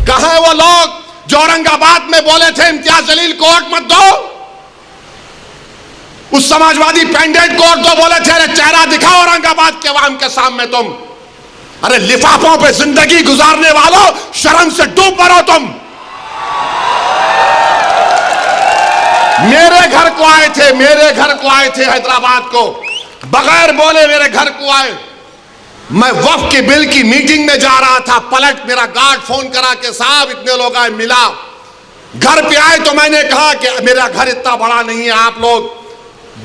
कहां है वो लोग जो औरंगाबाद में बोले थे इम्तियाज जलील को वोट मत दो? उस समाजवादी पैंडेट को वोट दो बोले थे। अरे चेहरा दिखाओ औरंगाबाद के अवाम के सामने तुम। अरे लिफाफों पे जिंदगी गुजारने वालों, शर्म से डूब मरो तुम। मेरे घर को आए थे, मेरे घर को आए थे हैदराबाद को, बगैर बोले मेरे घर को आए। मैं वक्फ के बिल की मीटिंग में जा रहा था, पलट मेरा गार्ड फोन करा के साहब इतने लोग आए, मिला। घर पे आए तो मैंने कहा कि मेरा घर इतना बड़ा नहीं है, आप लोग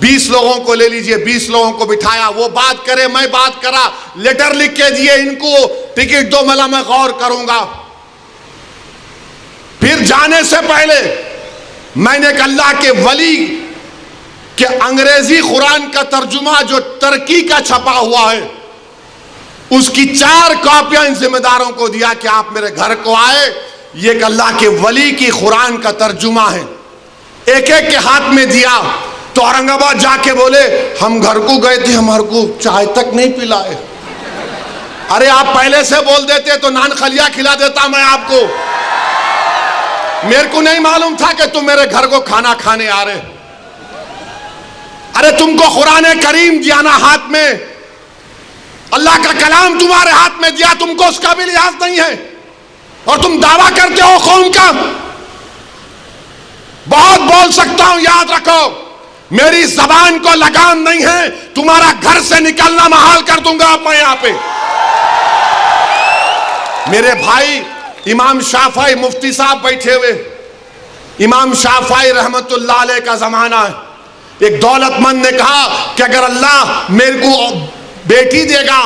20 लोगों को ले लीजिए। 20 लोगों को बिठाया, वो बात करे, मैं बात करा, लेटर लिख के दिए, इनको टिकट दो, मला मैं गौर करूंगा। फिर जाने से पहले मैंने एक अल्लाह के वली के अंग्रेजी कुरान का तर्जुमा जो तुर्की का छपा हुआ है, उसकी 4 कॉपियां इन जिम्मेदारों को दिया कि आप मेरे घर को आए, ये एक अल्लाह के वली की कुरान का तर्जुमा है। एक एक के हाथ में दिया तो औरंगाबाद जाके बोले हम घर को गए थे, हमारे को चाय तक नहीं पिलाए। अरे आप पहले से बोल देते तो नान खलिया खिला देता मैं आपको। मेरे को नहीं मालूम था कि तुम मेरे घर को खाना खाने आ रहे। अरे तुमको कुरान करीम दिया ना हाथ में, अल्लाह का कलाम तुम्हारे हाथ में दिया, तुमको उसका भी लिहाज नहीं है और तुम दावा करते हो कौम का। बहुत बोल सकता हूं, याद रखो मेरी जबान को लगाम नहीं है, तुम्हारा घर से निकलना महाल कर दूंगा मैं यहां पे। मेरे भाई इमाम शाफई मुफ्ती साहब बैठे हुए, इमाम शाफई रहमतुल्लाह अलैह का जमाना है। एक दौलतमंद ने कहा कि अगर अल्लाह मेरे को बेटी देगा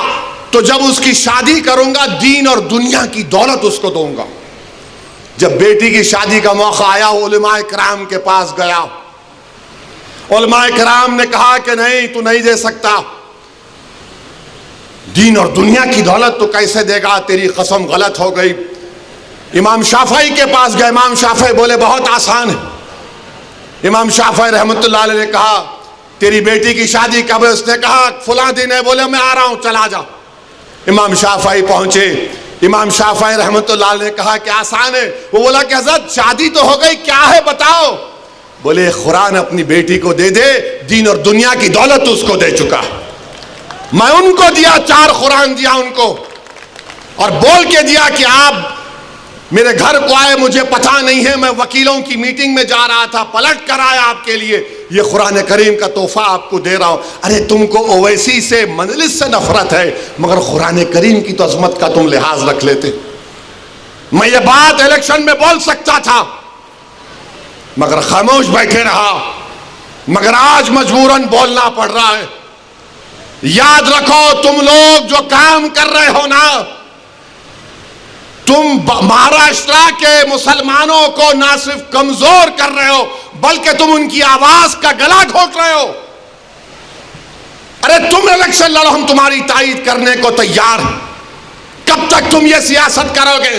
तो जब उसकी शादी करूंगा दीन और दुनिया की दौलत उसको दूंगा। जब बेटी की शादी का मौका आया, उलमाए किराम के पास गया। उलमाए किराम ने कहा कि नहीं, तू नहीं दे सकता, दीन और दुनिया की दौलत तो कैसे देगा, तेरी कसम गलत हो गई। इमाम शाफई के पास गए, इमाम शाफई बोले बहुत आसान है। इमाम शाफई रहमतुल्लाह अलैह ने कहा तेरी बेटी की शादी कब है? उसने कहा फलां दिन है। बोले मैं आ रहा हूं, चला जा। इमाम शाफई पहुंचे, इमाम शाफई रहमतुल्लाह अलैह ने कहा कि आसान है। वो बोला कि हज़रत शादी तो हो गई, क्या है बताओ। बोले कुरान अपनी बेटी को दे दे, दीन और दुनिया की दौलत उसको दे चुका। मैं उनको दिया, 4 कुरान दिया उनको और बोल के दिया कि आप मेरे घर को आए, मुझे पता नहीं है, मैं वकीलों की मीटिंग में जा रहा था, पलट कर आया आपके लिए, ये कुरान करीम का तोहफा आपको दे रहा हूं। अरे तुमको ओवैसी से मजलिस से नफरत है, मगर कुरान करीम की तो अजमत का तुम लिहाज रख लेते। मैं ये बात इलेक्शन में बोल सकता था मगर खामोश बैठे रहा, मगर आज मजबूरन बोलना पड़ रहा है। याद रखो तुम लोग जो काम कर रहे हो ना, तुम महाराष्ट्र के मुसलमानों को ना सिर्फ कमजोर कर रहे हो बल्कि तुम उनकी आवाज का गला घोट रहे हो। अरे तुम इलेक्शन लड़ो, हम तुम्हारी तायीद करने को तैयार हैं। कब तक तुम ये सियासत करोगे?